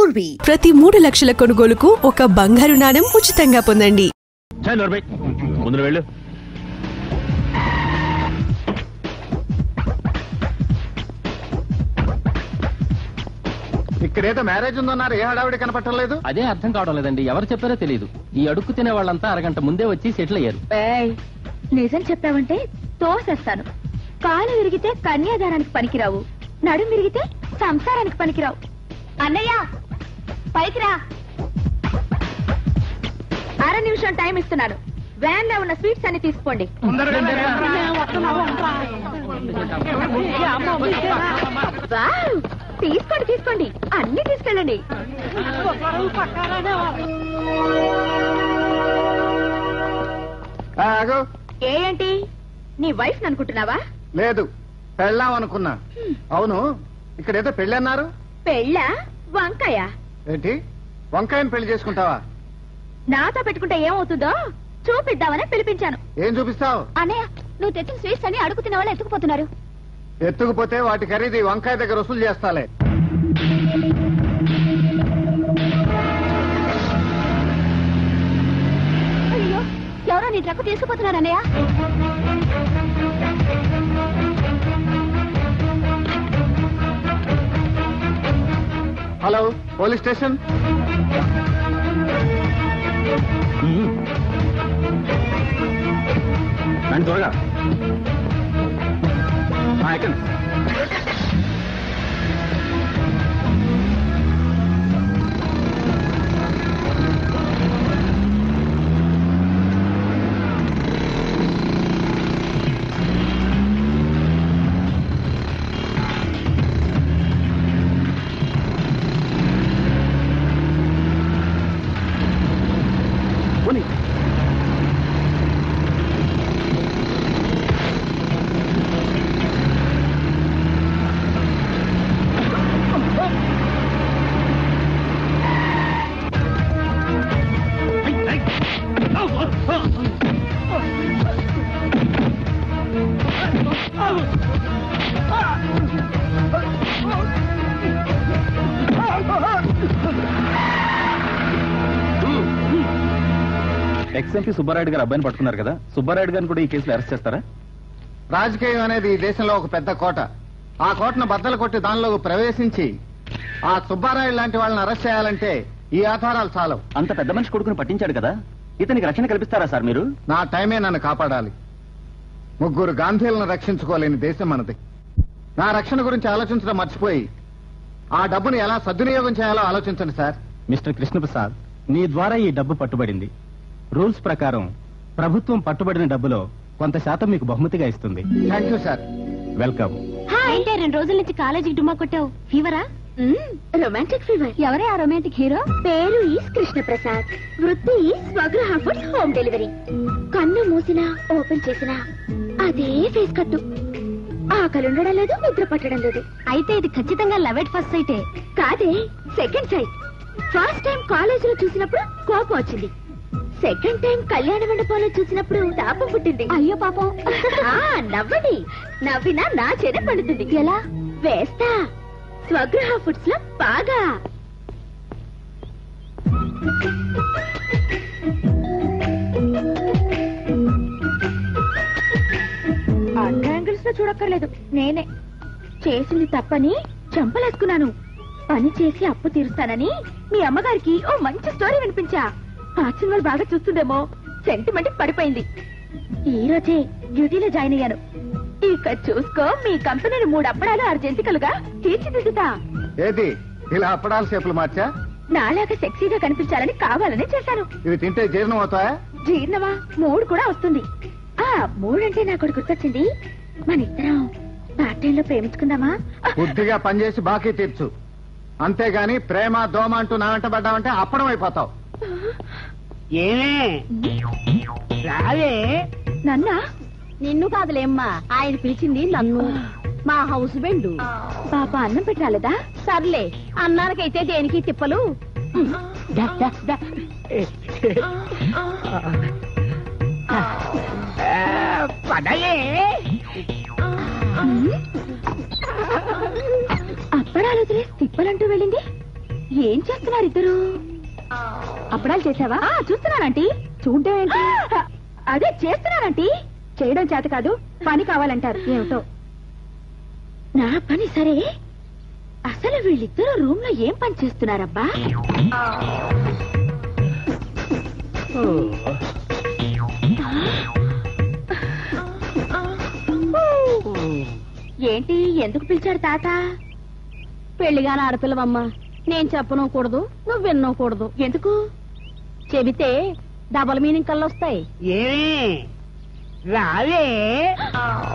పూర్వీ. ప్రతి 3 లక్షల కొనుగోలుకు ఒక బంగారు నాణెం ఉచితంగా పొందండి. ఇక్కడేదో మ్యారేజ్ ఉందన్నారు, ఏ హడావిడి కనపట్టలేదు. అదే అర్థం కావడం లేదండి. ఎవరు చెప్పారో తెలియదు. ఈ అడుక్కు తినే వాళ్ళంతా అరగంట ముందే వచ్చి సెటిల్ అయ్యారు. నిజం చెప్పావంటే తోసేస్తాను. కాలు విరిగితే కన్యాదానానికి పనికిరావు, నడుం విరిగితే సంసారానికి పనికిరావు. అన్నయ్య పైకి రా. 1/2 నిమిషం టైం ఇస్తున్నాను. వ్యాన్ లో ఉన్న స్వీట్స్ అన్ని తీసుకోండి. తీసుకోండి తీసుకోండి, అన్ని తీసుకెళ్ళండి. ఏంటి నీ వైఫ్ అనుకుంటున్నావా? లేదు, పెళ్ళాం అనుకున్నా. అవును, ఇక్కడేదో పెళ్లి అన్నారు. పెళ్ళా? వంకాయ ఏంటి, వంకాయని పెళ్లి చేసుకుంటావా? నాతో పెట్టుకుంటే ఏమవుతుందో చూపిద్దామని పిలిపించాను. ఏం చూపిస్తావు? అన్నయ్య, నువ్వు తెచ్చిన స్వీట్స్ అని అడుగుతున్న వాళ్ళు ఎత్తుకుపోతున్నారు. ఎత్తుకుపోతే వాటి ఖరీదు వంకాయ దగ్గర వసూలు చేస్తాలే. అయ్యో, ఎవరో నీ ట్రక్కు తీసుకుపోతున్నారు అన్నయ్య. Hello, police station. త్వరగా ఎక్కండి. ఎక్స్ఎంపీ సుబ్బారాయుడు గారు అబ్బాయిని పట్టుకున్నారు కదా, సుబ్బారాయుడు గారిని కూడా ఈ కేసులో అరెస్ట్ చేస్తారా? రాజకీయం అనేది ఈ దేశంలో ఒక పెద్ద కోట. ఆ కోటను బద్దలు కొట్టి దానిలో ప్రవేశించి ఆ సుబ్బారాయుడు లాంటి వాళ్ళని అరెస్ట్ చేయాలంటే ఈ ఆధారాలు చాలవు. అంత పెద్ద మనిషి కొడుకుని పట్టించాడు కదా, ఇతనికి రక్షణ కల్పిస్తారా సార్ మీరు? నా టైమే నన్ను కాపాడాలి. 3 గాంధీలను రక్షించుకోలేని దేశం మనది. నా రక్షణ గురించి ఆలోచించడం మర్చిపోయి ఆ డబ్బును ఎలా సద్వినియోగం చేయాలో ఆలోచించండి సార్. మిస్టర్ కృష్ణప్రసాద్, నీ ద్వారా ఈ డబ్బు పట్టుబడింది. రూల్స్ ప్రకారం ప్రభుత్వం పట్టుబడిన డబ్బులో కొంత శాతం మీకు బహుమతిగా ఇస్తుంది. Thank you sir. వెల్కమ్. అంటే 2 రోజుల నుంచి కాలేజీకి డుమ్మా కొట్టావు. ఫీవరా? Romantic fever. ఎవరే ఆ రొమాంటిక్ హీరో? పేరు ఈస్ కృష్ణప్రసాద్, వృత్తి is Swagruha foods home delivery. కన్ను మూసినా ఓపెన్ చేసినా అదే ఫేస్ కట్టు. ఆకలి ఉండడం లేదు, నిద్ర పట్టడం లేదు. అయితే ఇది ఖచ్చితంగా లవ్ ఎట్ ఫస్ట్ సైటే. కాదే, సెకండ్ సైట్. ఫస్ట్ టైం కాలేజీలో చూసినప్పుడు కోపం వచ్చింది, సెకండ్ టైం కళ్యాణ మండపంలో చూసినప్పుడు తాపం పుట్టింది. అయ్యో పాపం. నవ్వండి, నవ్వినా నా చెడ పడుతుంది. ఎలా వేస్తా? స్వగృహ ఫుడ్స్ లో బాగా. అన్ని యాంగిల్స్ లో చూడక్కర్లేదు, నేనే చేసింది తప్పని చంపలేసుకున్నాను. పని చేసి అప్పు తీరుస్తానని మీ అమ్మగారికి ఓ మంచి స్టోరీ వినిపించా. ఆ సినిమాలు బాగా చూస్తుందేమో, సెంటిమెంట్ పడిపోయింది. ఈ రోజే డ్యూటీలో జాయిన్ అయ్యాను. ఇక చూసుకో, మీ కంపెనీని 3 అప్పడాలు 6 జంతికలుగా తీర్చిదిద్దుతా. ఏది ఇలా అప్పడాల షేపులు మార్చా? నాలాగా సెక్సీగా కనిపించాలని కావాలని చేశాను. ఇవి తింటే జీర్ణం అవుతాయా? జీర్ణమా? 3 కూడా వస్తుంది. 3 అంటే నాకు ఒకటి గుర్తొచ్చింది. మన ఇద్దరం పార్ట్ టైం లో ప్రేమించుకుందామా? బుద్ధిగా పనిచేసి బాకీ తీర్చు, అంతేగాని ప్రేమ దోమ అంటూ నా వెంట పడ్డావంటే అప్పడం అయిపోతావు. రావే. నన్నా? నిన్ను కాదులేమ్మా, ఆయన పిలిచింది నన్ను. మా హౌస్ బెండు. పాప అన్నం పెట్టి రాలేదా? సర్లే, అన్నానికైతే దేనికి తిప్పలు. అప్పడాలు వదిలే తిప్పలంటూ వెళ్ళింది. ఏం చేస్తున్నారు ఇద్దరు? అప్పడాలు చేసావా? చూస్తున్నానంటీ. చూడడం ఏంటి? అదే చేస్తున్నానంటీ. చేయడం చేత కాదు, పని కావాలంటారు. ఏమిటో నా పని సరే, అసలు వీళ్ళిద్దరు రూమ్ లో ఏం పని చేస్తున్నారబ్బా? ఏంటి, ఎందుకు పిలిచాడు తాత? పెళ్లిగాని ఆడపిల్లవమ్మా, నేను చెప్పనకూడదు, నువ్వు విన్నకూడదు. ఎందుకు? చెబితే డబల్ మీనింగ్ కళ్ళు వస్తాయి. రావే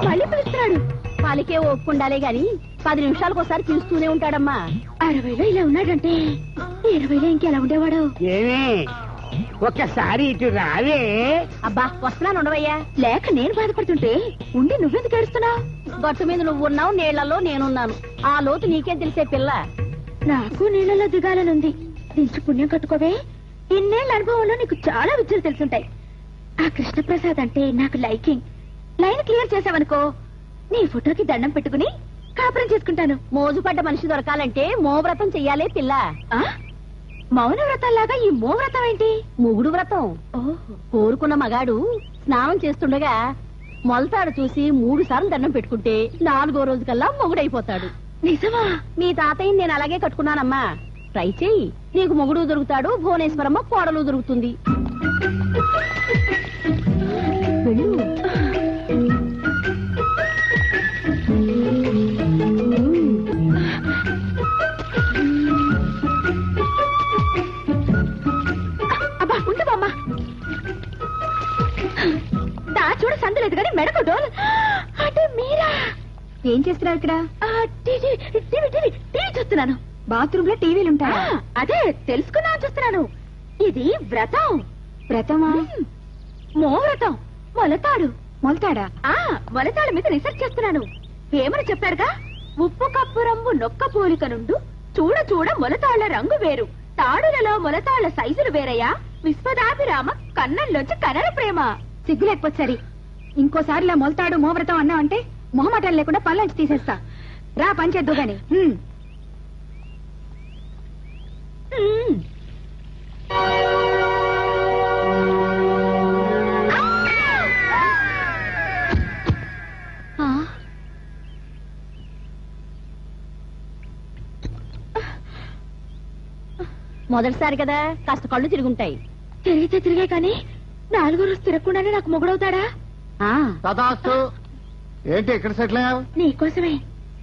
మళ్ళీ పిలుస్తున్నాడు. వాళ్ళకే ఒప్పుకుండాలే గాని 10 నిమిషాలకు ఒకసారి పిలుస్తూనే ఉంటాడమ్మా. 60లో ఇలా ఉన్నాడంటే 20లో ఇంకెలా ఉండేవాడు? ఏమే ఒక్కసారి ఇటు రావే. అబ్బా వస్తున్నాను, ఉండవయ్యా. లేక నేను బాధపడుతుంటే ఉండి నువ్వెందుకు ఏడుస్తున్నావు? గట్టు మీద నువ్వు ఉన్నావు, నీళ్లలో నేనున్నాను. ఆ లోతు నీకేం తెలిసే పిల్ల? నాకు నీళ్లలో దిగాలనుంది. దించి పుణ్యం కట్టుకోవే. ఇన్నేళ్ల అనుభవంలో నీకు చాలా విద్యలు తెలుసుంటాయి. ఆ కృష్ణప్రసాద్ అంటే నాకు లైకింగ్. లైన్ క్లియర్ చేసావనుకో, నీ ఫోటోకి దండం పెట్టుకుని కాపురం చేసుకుంటాను. మోజుపడ్డ మనిషి దొరకాలంటే మోవ్రతం చెయ్యాలే పిల్ల. మౌన వ్రతంలాగా ఈ మోవ్రతం ఏంటి? మొగుడు వ్రతం. కోరుకున్న మగాడు స్నానం చేస్తుండగా మొలతాడు చూసి 3 సార్లు దండం పెట్టుకుంటే 4వ రోజు కల్లా మొగుడైపోతాడు. నిజమా? మీ తాతయ్య నేను అలాగే కట్టుకున్నానమ్మా. ట్రై చెయ్యి, నీకు మొగుడు దొరుకుతాడు, భువనేశ్వరమ్మ కోడలు దొరుకుతుంది. అబ్బా ఉండవమ్మా. దా చూడ సందలేదు కానీ మెడకు డోల్. అంటే మీరా? ఏం చేస్తున్నారు ఇక్కడ? టీవీ చూస్తున్నాను. బాత్రూమ్ లో టీవీలుంటాయా? అదే తెలుసుకున్నా చూస్తున్నాను. ఇది వ్రతం. వ్రతమా? మోవ్రతం. మొలతాడు. మొలతాడా? మొలతాడు మీద రీసెర్చ్ చేస్తున్నాను. ఏమని చెప్పారుగా? ఉప్పు కప్పు రంగు నొక్క పోలిక నుండు చూడ చూడ మొలతాళ్ల రంగు వేరు, తాడులలో మొలతాళ్ల సైజులు వేరయ్యా, విశ్వదాభిరామ కన్నంలోంచి కనర ప్రేమ. సిగ్గు లేకపోతే సరి. ఇంకోసారి ఇలా మొలతాడు మోవ్రతం అన్నా అంటే మొహమాటం లేకుండా పళ్ళంచి తీసేస్తా. రా పని చేద్దు గాని. మొదటిసారి కదా, కాస్త కళ్ళు తిరుగుంటాయి. తిరిగితే తిరిగే కానీ 4వ రోజు తిరగకుండానే నాకు మొగుడవుతాడా? తదాస్తు. ఏంటి ఎక్కడ సెటిల్ అయ్యావు? నీకోసమే.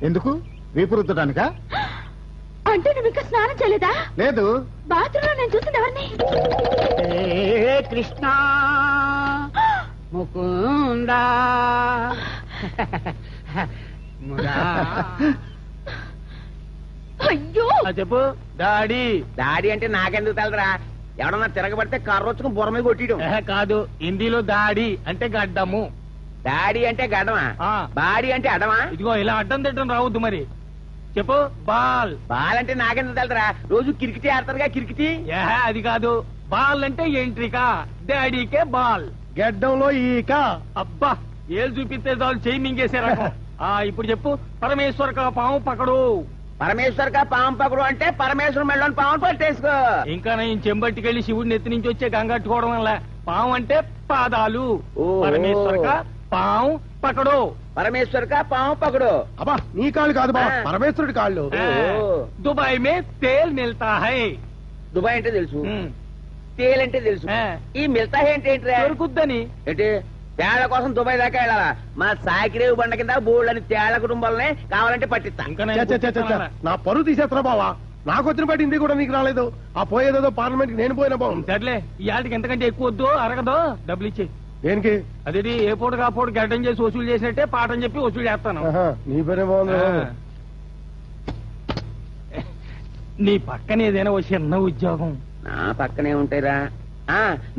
ఎందుకు? వీపు రుద్దడానికా? అంటే నువ్వు ఇంకా స్నానం చేయలేదా? లేదు. బాత్రూంలో నేను చూసింది ఎవరిని? కృష్ణ ముకుందా అయ్యో చెప్పు. డాడీ. దాడి అంటే నాకెందుకు తెలరా? ఎవడన్నా తిరగబడితే కర్రొచ్చుకుని బుర్ర మీద కొట్టియడం కాదు, హిందీలో దాడి అంటే గడ్డము. దాడి అంటే గడమా, ఆ. బాడీ అంటే అడమా. ఇదిగో ఇలా అడ్డం తిట్టడం రావద్దు. మరి చెప్పు. బాల్. బాల్ అంటే నాకెందుకు తెలరా? రోజు కిరికిటి ఆడతారుగా, కిరికిటి. అది కాదు. బాల్ అంటే ఎంట్రికా, డాడీకే బాల్. గడ్డంలో ఈక. అబ్బా ఏళ్ళు చూపిస్తే చాలు చేయి మింగేసారా? ఇప్పుడు చెప్పు. పరమేశ్వర్ కా పాము పకడు. పరమేశ్వర్ కా పాము పకడు అంటే పరమేశ్వరం మెళ్ళని పాము పట్టేసుకో. ఇంకా నేను చెంబట్టికెళ్ళి శివుడిని ఎత్తి నుంచి వచ్చే గంగట్టుకోవడం వల్ల పాము అంటే పాదాలు. పరమేశ్వర్ కా పాము పకడు. పరమేశ్వర్ కా పాము పకడు. అబ్బా నీ కాళ్ళు కాదు బా, పరమేశ్వరుడి కాళ్ళు. దుబాయ్ మే తేల్ మిల్తా హై. దుబాయ్ అంటే తెలుసు, తేల్ అంటే తెలుసు. ఈ మిల్తా హై అంటే ఏంటి? దొరుకుద్దని. ఏంటి? తేళ్ల కోసం దుబాయ్ దాకా వెళ్ళాలా? మా సాకిరేవు బండ కింద బోళ్ళని తేళ్ల కుటుంబాలనే కావాలంటే పట్టిస్తా. నా పరువు తీసేస్తున్నా బావా. నాకు వచ్చిన బట్టి ఇంటికి కూడా నీకు రాలేదు. ఆ పోయేదేదో పార్లమెంట్ కి నేను పోయినా బాగుంది. సర్లే, ఈ ఆటికి ఎంతకంటే ఎక్కువ వద్దు, అరగదు. డబ్బులు ఇచ్చి. దేనికి? అదేది ఏ పూట కాపోటు గడ్డం చేసి వసూలు చేసినట్టే పాఠం చెప్పి వసూలు చేస్తాను. నీ పేరే బాగుంది. నీ పక్కన ఏదైనా ఓ చిన్న ఉద్యోగం. నా పక్కనే ఉంటాయిరా.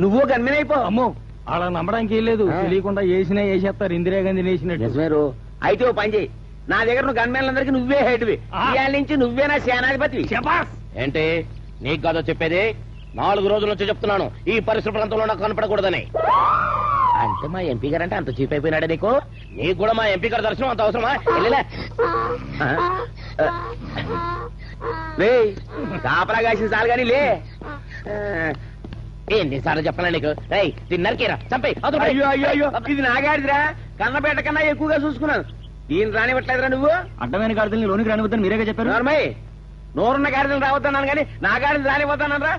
నువ్వు గన్మెనైపో. అమ్మో అలా నమ్మడానికి ఏం లేదు. తెలియకుండా వేసినా వేసేస్తారు. ఇందిరాగాంధీ వేసినట్టు. నిజమేరు. అయితే ఓ పని చెయ్యి, నా దగ్గర నువ్వు గన్మెన్లందరికీ నువ్వే హెడ్వి. ఇవాళ నుంచి నువ్వే నా సేనాధిపతి. ఏంటి నీకు కాదో చెప్పేది? 4 రోజుల నుంచి చెప్తున్నాను ఈ పరిసర ప్రాంతంలో నాకు కనపడకూడదని. అంటే మా ఎంపీ గారు అంటే అంత చీప్ అయిపోయినాడా నీకు? నీకు కూడా మా ఎంపీ గారి దర్శనం అంత అవసరమా? వెళ్ళలే. లే కాపలా కాసిన చాలు కానీ లే. ఎన్నిసార్లు చెప్పాలా నీకు? రేయ్ దీన్ని నరికేరా, చంపేయ్. అయ్యో అయ్యో అయ్యో, ఇది నాగాడిదిరా. కన్నపేట కన్నా ఎక్కువగా చూసుకున్నాను. దీన్ని రానివ్వట్లేదురా నువ్వు. అడ్డమైన గాడిదల్ని లోనికి రానివద్దని మీరేగా చెప్పారు. నోర్మయ్య, నోరున్న గాడిదలు రావద్దన్నాను కానీ నా గాడిని రానివ్వద్దన్నారా?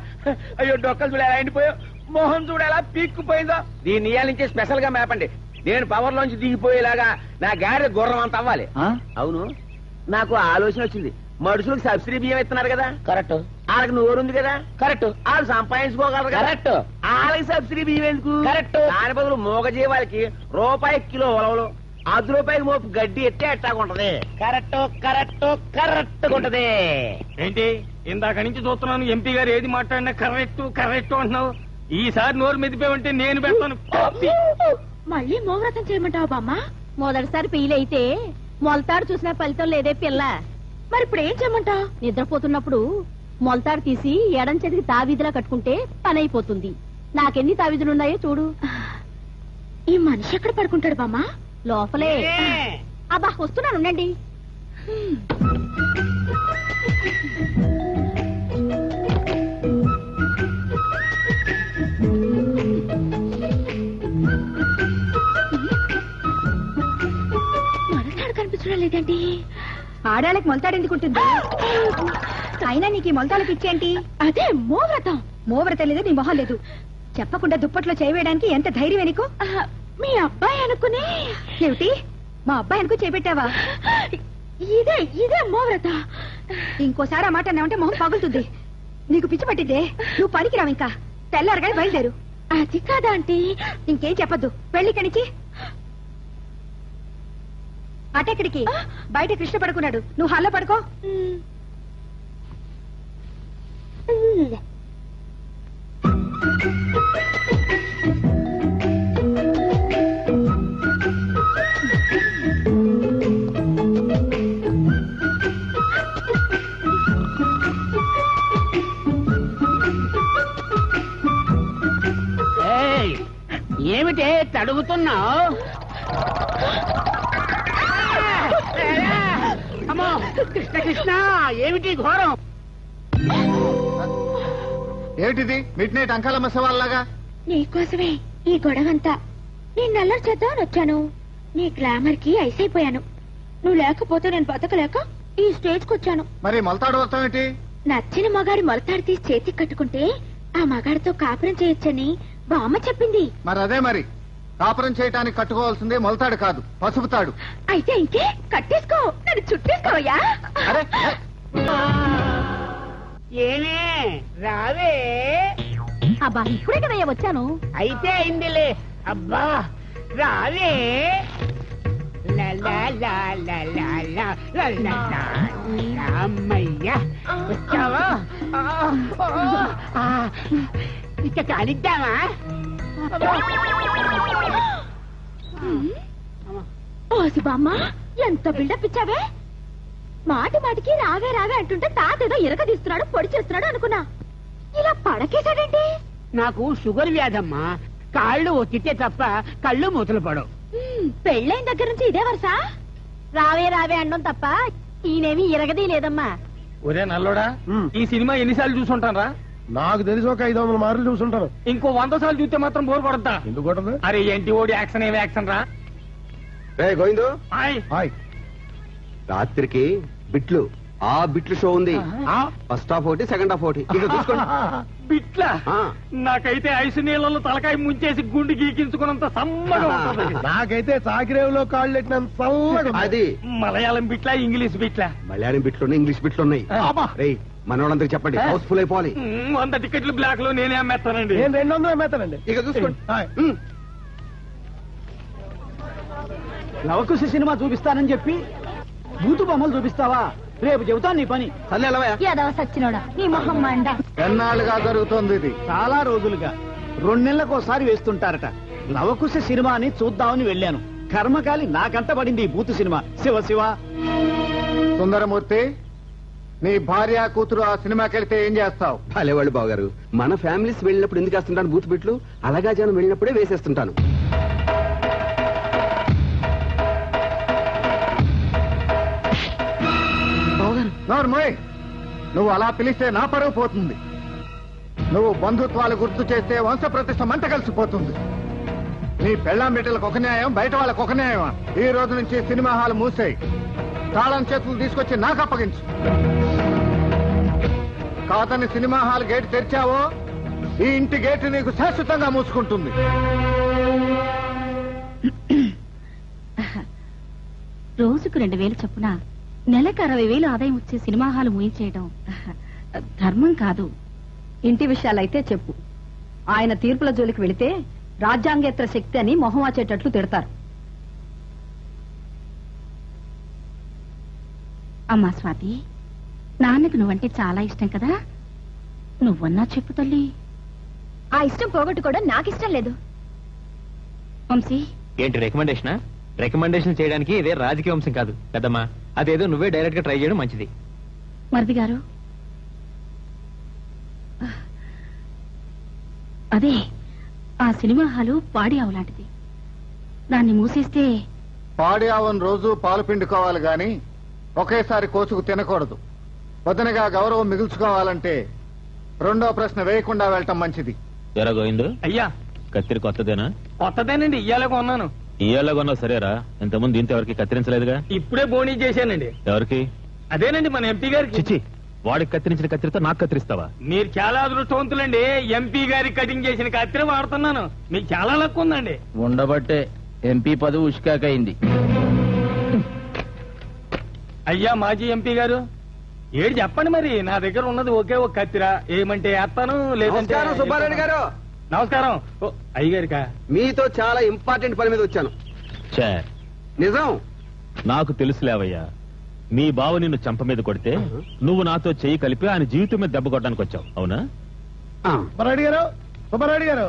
అయ్యో డొక్కలు చూడ ఎలా ఎండిపోయావు, మోహన్ చూడ ఎలా పీక్కుపోయిందో. దీన్ని ఇయ్యాల నుంచే స్పెషల్ గా మేపండి. నేను పవర్ లోంచి దిగిపోయేలాగా నా గాడిద గుర్రం అంత అవ్వాలి. అవును, నాకు ఆలోచన వచ్చింది. మనుషులకు సబ్సిడీ బియ్యం ఇస్తున్నారు కదా, కరెక్ట్. వాళ్ళకి నోరుంది కదా, కరెక్ట్. వాళ్ళు సంపాదించుకోగలరు కదా, కరెక్ట్. వాళ్ళకి సబ్సిడీ బియ్యం ఎందుకు? కరెక్ట్. దాని బదులు మూగజీవాలకి రూపాయి కిలో ఉలవలు, ₹10 మోపు గడ్డి ఎట్టే ఎట్టాగుంటది. కరెక్ట్ కరెక్ట్ కరెక్ట్ ఉంటది. ఏంటి ఇందాక నుంచి చూస్తున్నాను, ఎంపీ గారు ఏది మాట్లాడినా కరెక్ట్ కరెక్ట్ అంటున్నావు. ఈసారి నోరు మెదిపోయి నేను పెడతాను. మళ్ళీ మోవ్రతం చేయమంటావా బామ్మ? మొదటిసారి పెయిలైతే మొలతాడు చూసిన ఫలితం లేదే పిల్ల. మరి ఇప్పుడు ఏం చేయమంటావు? నిద్రపోతున్నప్పుడు మొలతాడు తీసి ఎడం చేతికి తావీధిలా కట్టుకుంటే పని అయిపోతుంది. నాకెన్ని తావీధులున్నాయో చూడు. ఈ మనిషి ఎక్కడ పడుకుంటాడు బామ్మ? లోపలే. అబ్బా వస్తున్నాను, ఉండండి. మొలతాడు కనిపించడం లేదండి. ఆడాళ్ళకి మొలతాడు ఎందుకుంటుంది? అయినా నీకు ఈ మొలతాళ్ళకి ఇచ్చేంటి? అదే మోవ్రతం. మోవ్రతం లేదు, నీ మొహం లేదు. చెప్పకుండా దుప్పట్లో చేయవేయడానికి ఎంత ధైర్యం నీకు? మీ అబ్బాయి అనుకుని. ఏమిటి మా అబ్బాయి అనుకుని చేపెట్టావా? ఇదే ఇదే మోవ్రత. ఇంకోసారి ఆ మాట అన్నావంటే మొహం పగులుతుంది. నీకు పిచ్చి పట్టిద్దే, నువ్వు పనికిరావు. ఇంకా తెల్లారగానే బయలుదేరు. అది కాదా ఆంటీ? ఇంకేం చెప్పద్దు, వెళ్ళి కనిచి. అటెక్కడికి? బయట కృష్ణ పడుకున్నాడు, నువ్వు హాల్లో పడుకో. ఏమిటే తడుగుతున్నావు? అమ్మో కృష్ణ కృష్ణ, ఏమిటి ఘోరం? ఏమిటిది మిడ్ నైట్ అంకాలమ్మ సవాల్లాగా? నీకోసమే ఈ గొడవంతా. నేను నల్లరి చేద్దామని వచ్చాను. నీ గ్లామర్ కి ఐసైపోయాను. నువ్వు లేకపోతే నేను బతకలేక ఈ స్టేజ్ కు వచ్చాను. మరి మొలతాడు వస్తాం ఏంటి? నచ్చిన మగాడి మొలతాడు తీసి చేతికి కట్టుకుంటే ఆ మగాడితో కాపురం చేయొచ్చని బామ్మ చెప్పింది. మరి అదే మరి, కాపురం చేయటానికి కట్టుకోవాల్సిందే మొలతాడు కాదు, పసుపుతాడు. అయితే ఇంకే కట్టేసుకో, నన్ను చుట్టేసుకోవయ్యా. అరే ఏమే రావే. అబ్బా ఇప్పుడే కదయ్యా వచ్చాను. అయితే అయిందిలే. అబ్బా రావే. అమ్మయ్యా వచ్చావా? ఇక కానిద్దామా? ఓసి బామ్మ, ఎంత బిల్డప్ ఇచ్చావే. మాటి మాటికి రావే రావే అంటుంటే తాతేదో ఇరగదీస్తున్నాడు, పొడి చేస్తున్నాడు అనుకున్నా. ఇలా పడకేశాడేంటి? నాకు షుగర్ వ్యాధమ్మా. కాళ్ళు ఒత్తితే తప్ప కళ్ళు మూతలు పడవు. పెళ్ళైన దగ్గర నుంచి ఇదే వరుస. రావే రావే అనడం తప్ప ఈయనేమి ఇరగదీ లేదమ్మా. ఒరే నల్లోడా, ఈ సినిమా ఎన్నిసార్లు చూసుంటాను రా? నాకు తెలిసి ఒక 500 మార్లు చూసుంటాను. ఇంకో 100 సార్లు చూస్తే మాత్రం బోర్ కొడతా. ఎందుకు కొట్టదు? అరే ఏంటి ఓడి యాక్షన్ ఏమి యాక్షన్ రా? గోవిందు, హాయ్. రాత్రికి బిట్లు, ఆ బిట్లు షో ఉంది. ఫస్ట్ హాఫ్ ఒకటి, సెకండ్ హాఫ్ ఒకటి. ఇక చూసుకోండి. బిట్లా? నాకైతే ఐసు నీళ్ళలో తలకాయ ముంచేసి గుండు గీకించుకున్నంత సమ్మగా ఉంటుంది. నాకైతే చాకిరేవులో కాళ్ళు పెట్టినంత చల్లగా ఉంది. అది మలయాళం బిట్లా, ఇంగ్లీష్ బిట్లా? మలయాళం బిట్లున్నాయి, ఇంగ్లీష్ బిట్లున్నాయి. రేయ్ మనోళ్ళందరికి చెప్పండి, హౌస్ఫుల్ అయిపోవాలి. 100 టికెట్లు బ్లాక్ లో నేనే అమ్మేస్తానండి. నేను 200 అమ్మేస్తానండి. ఇక చూసుకోండి. లవకుశ సినిమా చూపిస్తానని చెప్పి బూతు బొమ్మలు చూపిస్తావా? రేపు చెబుతాను నీ పని. యాదవ సచ్చినోడా, నీ మొహం మండ. ఎన్నాళ్ళుగా జరుగుతోంది ఇది? చాలా రోజులుగా 2 నెలలకోసారి వేస్తుంటారట. లవకుశ సినిమా అని చూద్దామని వెళ్ళాను. కర్మకాలి నాకంట పడింది ఈ బూతు సినిమా. శివ శివ. సుందరమూర్తి, నీ భార్య కూతురు ఆ సినిమాకి వెళ్తే ఏం చేస్తావు? భలేవాళ్ళు బావగారు, మన ఫ్యామిలీస్ వెళ్ళినప్పుడు ఎందుకు వేస్తుంటాను బూత్ బిట్లు, అలాగా జనం వెళ్ళినప్పుడే వేసేస్తుంటాను. నువ్వు అలా పిలిస్తే నా పరువు పోతుంది. నువ్వు బంధుత్వాలు గుర్తు చేస్తే వంశ ప్రతిష్ట మంట కలిసిపోతుంది. నీ పెళ్ళాం బిడ్డలకు ఒక న్యాయం, బయట వాళ్ళకు ఒక న్యాయమా? ఈ రోజు నుంచి సినిమా హాల్ మూసేయి. తాళం చేతులు తీసుకొచ్చి నాకు అప్పగించు. కాదని సినిమా హాల్ గేట్ తెరిచావో ఈ ఇంటి గేట్ నీకు శాశ్వతంగా మూసుకుంటుంది. రోజుకు 2,000 చొప్పున నెలకు 60,000 ఆదాయం వచ్చే సినిమా హాల్ మూయించేయడం ధర్మం కాదు. ఇంటి విషయాలైతే చెప్పు. ఆయన తీర్పుల జోలికి వెళితే రాజ్యాంగేతర శక్తి అని మొహం వాచేటట్లు తిడతారు. అమ్మా స్వాతి, నాన్నకు నువ్వంటే చాలా ఇష్టం కదా, నువ్వన్నా చెప్పు తల్లి. ఆ ఇష్టం పోగొట్టుకోవడం నాకు ఇష్టం లేదు. వంశీ, ఏంటి రికమెండేషనా? రికమెండేషన్ చేయడానికి ఇదే రాజకీయ వంశం కాదు కదమ్మా. అదేదో నువ్వే డైరెక్ట్ గా ట్రై చేయడం మంచిది. మరిది గారు, అదే ఆ సినిమా హాలు పాడి ఆవు లాంటిది. దాన్ని మూసేస్తే పాడి ఆవును రోజు పాలు పిండుకోవాలి గాని ఒకేసారి కోసుకు తినకూడదు. వదనగా గౌరవం మిగుల్చుకోవాలంటే రెండో ప్రశ్న వేయకుండా వెళ్ళటం మంచిది. ఎరా గోవిందు, అయ్యా కత్తిరి కొత్తదేనా? కొత్తదేనండి, ఇయ్యాలే కొన్నాను. ఇయ్యాల కొన్నావు సరేరా. ఇంతకుముందు దీంతో ఎవరికి కత్తిరించలేదుగా? ఇప్పుడే బోనీ చేశానండి. ఎవరికి? అదేనండి మన ఎంపీ గారికి. చిచ్చి, వాడికి కత్తిరించిన కత్తిరితో నాకు కత్తిరిస్తావా? మీరు చాలా అదృష్టవంతులండి. ఎంపీ గారికి కటింగ్ చేసిన కత్తిరి వాడుతున్నాను. మీకు చాలా లక్ ఉందండి. ఉండబట్టే ఎంపీ పదవి ఉష్కాకైంది. అయ్యా మాజీ ఎంపీ గారు, ఏడు చెప్పండి మరి. నా దగ్గర ఉన్నది ఒకే ఒక కత్తిరా. ఏమంటే వేస్తాను, లేదంటే. నమస్కారం సుబ్బారెడ్డి గారు. నమస్కారం. అయ్యగారికా? మీతో చాలా ఇంపార్టెంట్ పని మీద వచ్చాను. ఛే, నిజం. నాకు తెలుసులేవయ్యా. మీ బావ నిన్ను చంప మీద కొడితే నువ్వు నాతో చెయ్యి కలిపి ఆయన జీవితం మీద దెబ్బ కొట్టడానికి వచ్చావు, అవునా? సుబ్బారెడ్డి గారు, సుబ్బారెడ్డి గారు,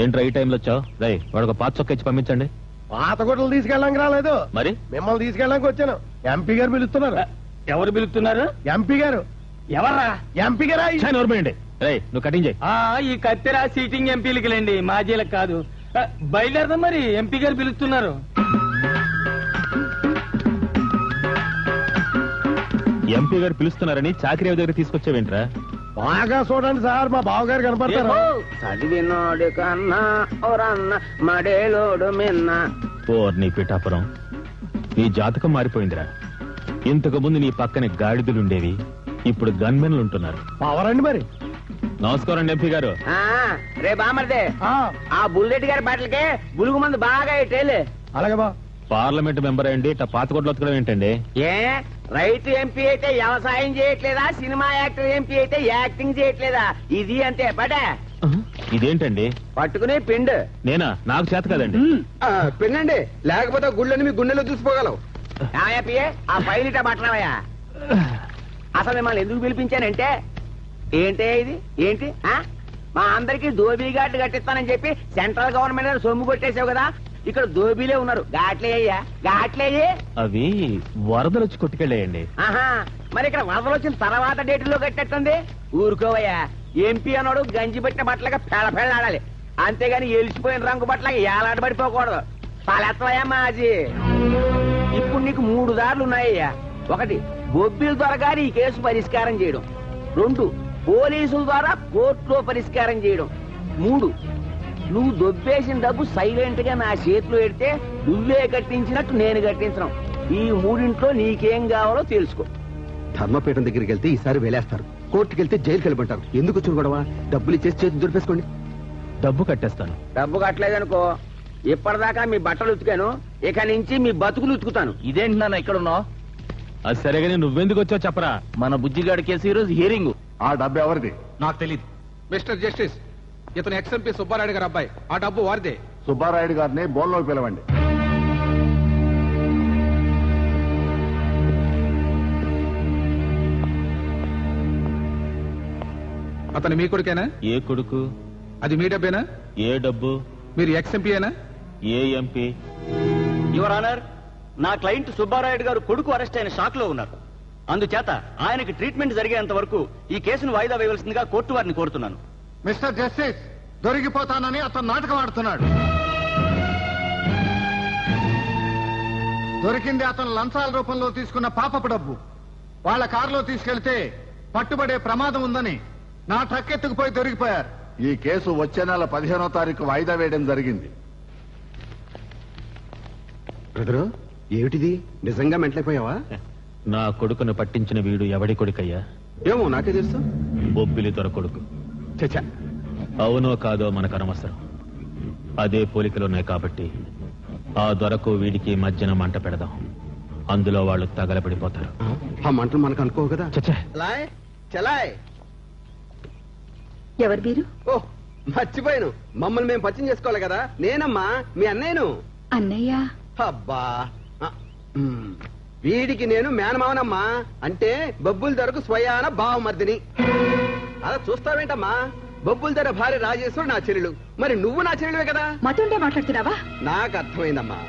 ఏంట్రా ఈ టైంలో వచ్చావు? రై, వాడు ఒక పాత చొక్క ఇచ్చి పంపించండి. పాత గుడ్డలు తీసుకెళ్ళడానికి రాలేదు, మరి మిమ్మల్ని తీసుకెళ్ళడానికి వచ్చాను. ఎంపీ గారు పిలుస్తున్నారు. ఎవరు పిలుస్తున్నారు? ఎంపీ గారు. ఎవరా? ఎంపీ గారా? నోర్మేయండి. రై, నువ్వు కటింగ్ చేయి. ఈ కత్తెర సీటింగ్ ఎంపీలకి లేండి, మాజీలకు కాదు. బయలుదేరదాం మరి, ఎంపీ గారు పిలుస్తున్నారు. ఎంపీ గారు పిలుస్తున్నారని చాకరీ దగ్గర తీసుకొచ్చావేంట్రా? బాగా చూడండి సార్, మా బావగారు కనపడతారు. చదివినోడు కన్నా ఓరన్న మడేలోడు మిన్న. నీ పిఠాపురం, నీ జాతకం మారిపోయిందిరా. ఇంతకు ముందు నీ పక్కనే గాడిదలుండేవి, ఇప్పుడు గన్మెన్లు ఉంటున్నారు. పవరండి మరి. నమస్కారం అండి ఎంపీ గారు. రే బామర్దే, ఆ బుల్లెట్ గారి బట్టలకే బులుగు మందు బాగా ఇట్టేలే. అలాగే బా. పార్లమెంట్ మెంబర్ అయ్యండి ఇట్లా పాతకొట్లు వతకడం ఏంటండి? ఏ రైతు ఎంపీ అయితే వ్యవసాయం చేయట్లేదా? సినిమా యాక్టర్ ఎంపీ అయితే యాక్టింగ్ చేయట్లేదా? ఇది అంతే బటే. ఇదేంటండి? పట్టుకుని పిండు. నేనా? నాకు చేత కదండి. పెళ్ళండి, లేకపోతే గుళ్ళని మీ గుండెలో చూసిపోగలవు. ఆ పైన పట్టణమయ్యా. అసలు మిమ్మల్ని ఎందుకు పిలిపించానంటే, ఏంటే ఇది ఏంటి? మా అందరికి దోబీ ఘాట్లు కట్టిస్తానని చెప్పి సెంట్రల్ గవర్నమెంట్ సొమ్ము కొట్టేసావు కదా. ఇక్కడ దోబీలే ఉన్నారు. ఘాట్లేయ్యా, ఘాట్లేయే. అవి వరదలు వచ్చి కొట్టుకెళ్ళేయండి. మరి ఇక్కడ వరదలు వచ్చిన తర్వాత డేట్లో కట్టేస్తుంది. ఊరుకోవయ్యా. ఎంపీ అన్నాడు గంజి పెట్టిన బట్టలుగా పెళ్ళాడాలి, అంతేగాని ఎలిసిపోయిన రంగు బట్టలకి ఏలాడబడిపోకూడదు. పాలెత్తవయ్యా మాజీ. ఇప్పుడు నీకు 3 దారులు ఉన్నాయ్యా. 1, బొబ్బిల ద్వారా ఈ కేసు పరిష్కారం చేయడం. 2, పోలీసుల ద్వారా కోర్టులో పరిష్కారం చేయడం. 3, నువ్వు దొబ్బేసిన డబ్బు సైలెంట్ గా నా చేతిలో పెడితే నువ్వే కట్టించినట్టు నేను కట్టించడం. ఈ 3 నీకేం కావాలో తెలుసుకో. ధర్మపీఠం దగ్గరికి వెళ్తే ఈసారి వేలేస్తారు, కోర్టుకి వెళ్తే జైలుకి వెళ్ళిపోతారు. ఎందుకు వచ్చి గొడవ? డబ్బులు ఇచ్చేసి చేతి దులిపేసుకోండి. డబ్బు కట్టేస్తాను. డబ్బు కట్టలేదనుకో, ఇప్పటిదాకా మీ బట్టలు ఉతికాను, ఇక నుంచి మీ బతుకులు ఉతుకుతాను. ఇదేంటి నాన్న ఇక్కడ ఉన్నావు? అది సరేగానే నువ్వెందుకు వచ్చావు చెప్పరా? మన బుజ్జిగాడి కేసు ఈ రోజు హియరింగ్. ఆ డబ్బు ఎవరిది? నాకు తెలీదు. మిస్టర్ జస్టిస్, ఇతను ఎక్స్ఎంపీ సుబ్బారాయుడు గారు అబ్బాయి. ఆ డబ్బు వారిదే. సుబ్బారాయుడు గారిని బోన్లో పిలవండి. అతను మీ కొడుకేనా? ఏ కొడుకు? అది మీ డబ్బేనా? ఏ డబ్బు? మీరు ఎక్స్ఎంపీ అయినా? ఏ ఎంపీ? యువర్ ఆనర్, నా క్లయింట్ సుబ్బారాయుడు గారు కొడుకు అరెస్ట్ అయిన షాక్ లో ఉన్నారు. అందుచేత ఆయనకి ట్రీట్మెంట్ జరిగేంత వరకు ఈ కేసును వాయిదా వేయవలసిందిగా కోర్టు వారిని కోరుతున్నాను. మిస్టర్ జస్టిస్, దొరికిపోతానని అతను నాటకం ఆడుతున్నాడు. దొరికింది అతను లంచాల రూపంలో తీసుకున్న పాపపు డబ్బు. వాళ్ళ కారులో తీసుకెళ్తే పట్టుబడే ప్రమాదం ఉందని నా ట్రక్కెత్తుకుపోయి దొరికిపోయారు. ఈ కేసు వచ్చే నెల 15వ తారీఖు వాయిదా వేయడం జరిగింది. బ్రదరు ఏమిటిది? నిజంగా మెంటలైపోయావా? నా కొడుకును పట్టించిన వీడు ఎవడి కొడుకయ్యా? ఏమో నాకే తెలుసు. బొబ్బిలి దొర కొడుకు. చచ్చా, అవునో కాదో మనకు అనవసరం. అదే పోలికలున్నాయి కాబట్టి ఆ దొరకు వీడికి మధ్యన మంట పెడదాం. అందులో వాళ్ళు తగలబడిపోతారు. ఆ మంటలు మనకు అనుకో కదా. చలాయ్ చలాయ్. ఎవరు మీరు? ఓ మర్చిపోయాను, మమ్మల్ని మేము పరిచయం చేసుకోవాలి కదా. నేనమ్మా మీ అన్నయ్యను. అన్నయ్య? అబ్బా వీడికి నేను మేనమావనమ్మా. అంటే బొబ్బుల ధరకు స్వయాన బావమర్దిని. అలా చూస్తావేంటమ్మా? బొబ్బుల ధర భార్య రాజేశ్వరు నా చెల్లెలు, మరి నువ్వు నా చెల్లెలువే కదా. మతుంటే మాట్లాడుతున్నావా? నాకు అర్థమైందమ్మా.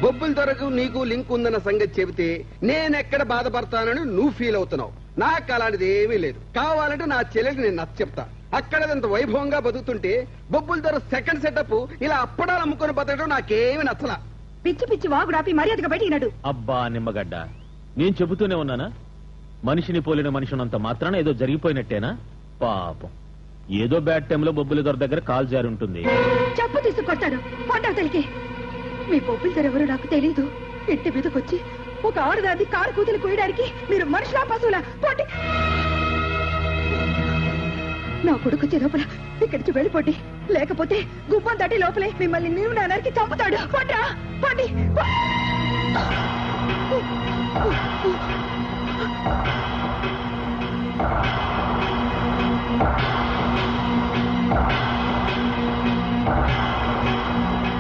బొబ్బుల ధరకు నీకు లింక్ ఉందన్న సంగతి చెబితే నేనెక్కడ బాధపడతానని నువ్వు ఫీల్ అవుతున్నావు. నాకు అలాంటిది ఏమీ లేదు. కావాలంటే నా చెల్లెలికి నేను నచ్చ చెప్తా. అక్కడంత వైభవంగా బతుకుతుంటే బొబ్బుల ధర సెకండ్ సెటప్ ఇలా అప్పడాలు అమ్ముకొని బతకడం నాకేమీ నచ్చలా. పిచ్చి పిచ్చి వాగుడాపి మర్యాదగా బయటికినాడు. అబ్బా నిమ్మగడ్డ, నేను చెబుతూనే ఉన్నానా? మనిషిని పోలిన మనిషినంత మాత్రాన ఏదో జరిగిపోయినట్టేనా? పాపం ఏదో బ్యాడ్ టైంలో బొబ్బుల దొర దగ్గర కాల్ జారి ఉంటుంది. చెప్పు తీసుకొస్తాడు పొండవతలికి. మీ బొబ్బుల ధర ఎవరు నాకు తెలీదు. ఇంటి మీదకొచ్చి ఒక ఆడదాన్ని కారు కూతులు కోయడానికి మీరు మనుషులా పశువులా? పోటీ నా కొడుకు వచ్చే లోపల ఇక్కడి నుంచి వెళ్ళిపోండి, లేకపోతే గుప్పం తట్టి లోపలే మిమ్మల్ని నీవు నాన్నకి చంపుతాడు. పోండి.